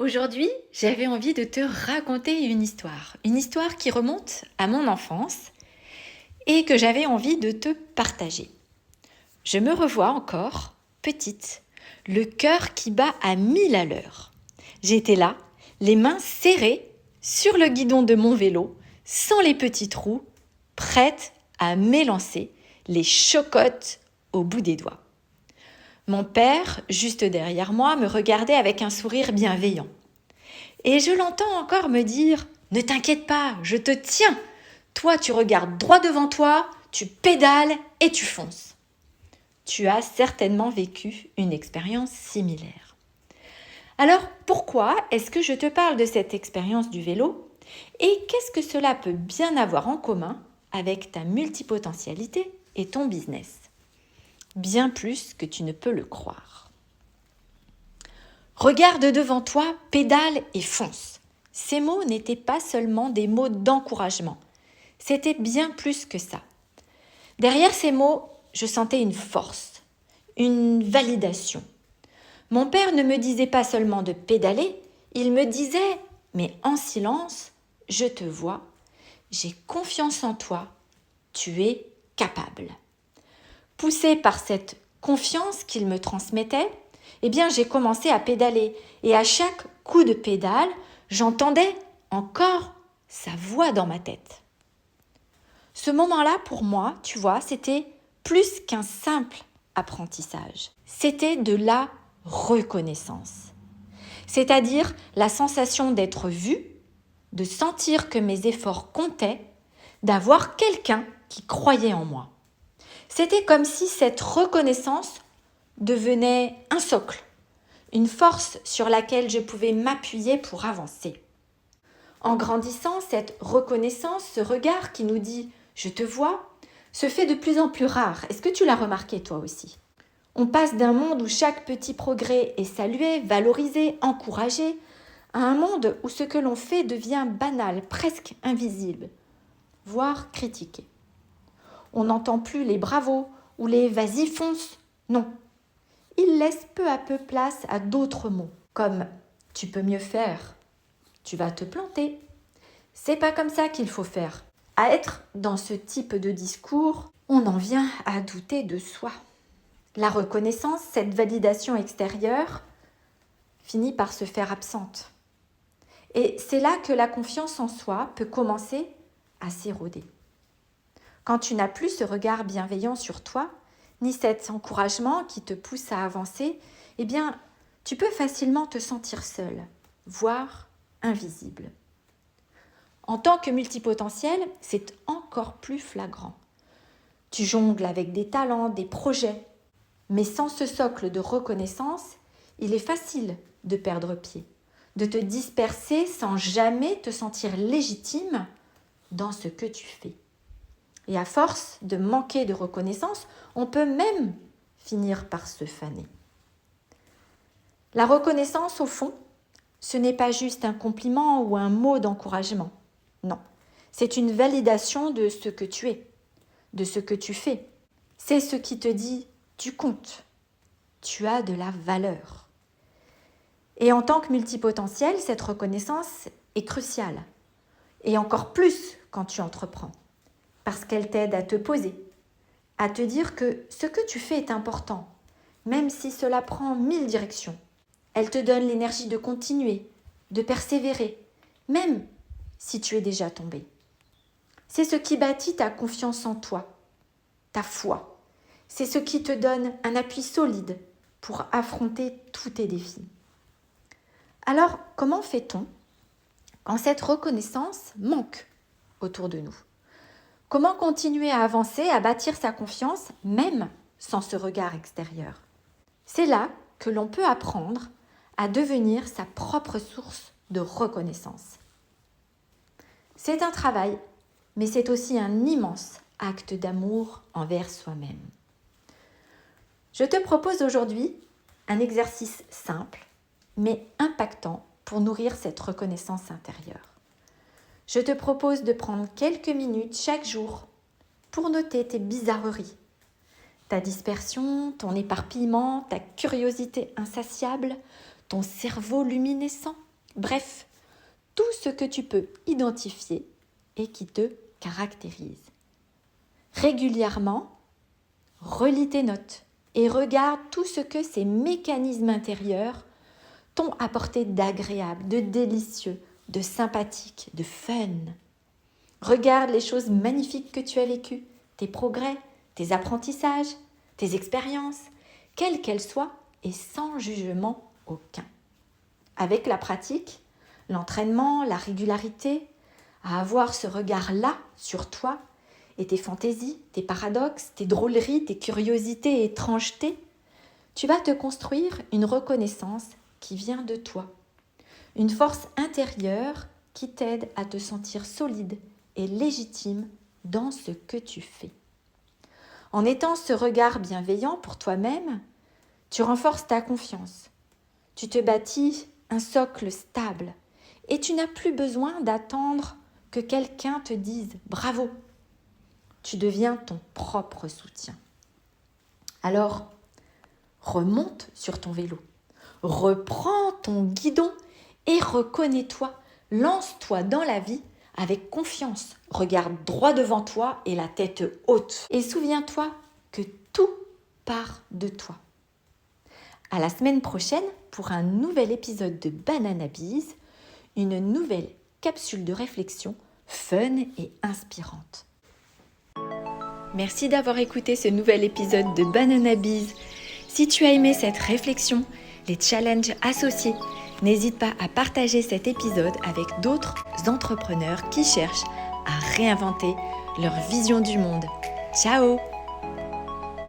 Aujourd'hui, j'avais envie de te raconter une histoire qui remonte à mon enfance et que j'avais envie de te partager. Je me revois encore, petite, le cœur qui bat à 1000 à l'heure. J'étais là, les mains serrées sur le guidon de mon vélo, sans les petits trous, prête à m'élancer, les chocottes au bout des doigts. Mon père, juste derrière moi, me regardait avec un sourire bienveillant. Et je l'entends encore me dire « Ne t'inquiète pas, je te tiens. Toi, tu regardes droit devant toi, tu pédales et tu fonces. » Tu as certainement vécu une expérience similaire. Alors, pourquoi est-ce que je te parle de cette expérience du vélo et qu'est-ce que cela peut bien avoir en commun avec ta multipotentialité et ton business? Bien plus que tu ne peux le croire. Regarde devant toi, pédale et fonce. Ces mots n'étaient pas seulement des mots d'encouragement, c'était bien plus que ça. Derrière ces mots, je sentais une force, une validation. Mon père ne me disait pas seulement de pédaler, il me disait, mais en silence, je te vois, j'ai confiance en toi, tu es capable. Poussée par cette confiance qu'il me transmettait, eh bien j'ai commencé à pédaler et à chaque coup de pédale, j'entendais encore sa voix dans ma tête. Ce moment-là, pour moi, tu vois, c'était plus qu'un simple apprentissage. C'était de la reconnaissance. C'est-à-dire la sensation d'être vue, de sentir que mes efforts comptaient, d'avoir quelqu'un qui croyait en moi. C'était comme si cette reconnaissance devenait un socle, une force sur laquelle je pouvais m'appuyer pour avancer. En grandissant, cette reconnaissance, ce regard qui nous dit « je te vois », se fait de plus en plus rare. Est-ce que tu l'as remarqué toi aussi? On passe d'un monde où chaque petit progrès est salué, valorisé, encouragé, à un monde où ce que l'on fait devient banal, presque invisible, voire critiqué. On n'entend plus les bravos ou les vas-y fonce. Non. Il laisse peu à peu place à d'autres mots, comme tu peux mieux faire, tu vas te planter. C'est pas comme ça qu'il faut faire. À être dans ce type de discours, on en vient à douter de soi. La reconnaissance, cette validation extérieure, finit par se faire absente. Et c'est là que la confiance en soi peut commencer à s'éroder. Quand tu n'as plus ce regard bienveillant sur toi, ni cet encouragement qui te pousse à avancer, eh bien, tu peux facilement te sentir seul, voire invisible. En tant que multipotentiel, c'est encore plus flagrant. Tu jongles avec des talents, des projets, mais sans ce socle de reconnaissance, il est facile de perdre pied, de te disperser sans jamais te sentir légitime dans ce que tu fais. Et à force de manquer de reconnaissance, on peut même finir par se faner. La reconnaissance, au fond, ce n'est pas juste un compliment ou un mot d'encouragement. Non, c'est une validation de ce que tu es, de ce que tu fais. C'est ce qui te dit « tu comptes, tu as de la valeur ». Et en tant que multipotentiel, cette reconnaissance est cruciale. Et encore plus quand tu entreprends. Parce qu'elle t'aide à te poser, à te dire que ce que tu fais est important, même si cela prend 1000 directions. Elle te donne l'énergie de continuer, de persévérer, même si tu es déjà tombé. C'est ce qui bâtit ta confiance en toi, ta foi. C'est ce qui te donne un appui solide pour affronter tous tes défis. Alors, comment fait-on quand cette reconnaissance manque autour de nous? Comment continuer à avancer, à bâtir sa confiance, même sans ce regard extérieur? C'est là que l'on peut apprendre à devenir sa propre source de reconnaissance. C'est un travail, mais c'est aussi un immense acte d'amour envers soi-même. Je te propose aujourd'hui un exercice simple, mais impactant pour nourrir cette reconnaissance intérieure. Je te propose de prendre quelques minutes chaque jour pour noter tes bizarreries, ta dispersion, ton éparpillement, ta curiosité insatiable, ton cerveau luminescent. Bref, tout ce que tu peux identifier et qui te caractérise. Régulièrement, relis tes notes et regarde tout ce que ces mécanismes intérieurs t'ont apporté d'agréable, de délicieux, de sympathique, de fun. Regarde les choses magnifiques que tu as vécues, tes progrès, tes apprentissages, tes expériences, quelles qu'elles soient et sans jugement aucun. Avec la pratique, l'entraînement, la régularité, à avoir ce regard-là sur toi et tes fantaisies, tes paradoxes, tes drôleries, tes curiosités et étrangetés, tu vas te construire une reconnaissance qui vient de toi. Une force intérieure qui t'aide à te sentir solide et légitime dans ce que tu fais. En étant ce regard bienveillant pour toi-même, tu renforces ta confiance. Tu te bâtis un socle stable et tu n'as plus besoin d'attendre que quelqu'un te dise « bravo ». Tu deviens ton propre soutien. Alors, remonte sur ton vélo, reprends ton guidon et reconnais-toi, lance-toi dans la vie avec confiance. Regarde droit devant toi et la tête haute. Et souviens-toi que tout part de toi. À la semaine prochaine pour un nouvel épisode de Banana Biz, une nouvelle capsule de réflexion fun et inspirante. Merci d'avoir écouté ce nouvel épisode de Banana Biz. Si tu as aimé cette réflexion, les challenges associés, n'hésite pas à partager cet épisode avec d'autres entrepreneurs qui cherchent à réinventer leur vision du monde. Ciao!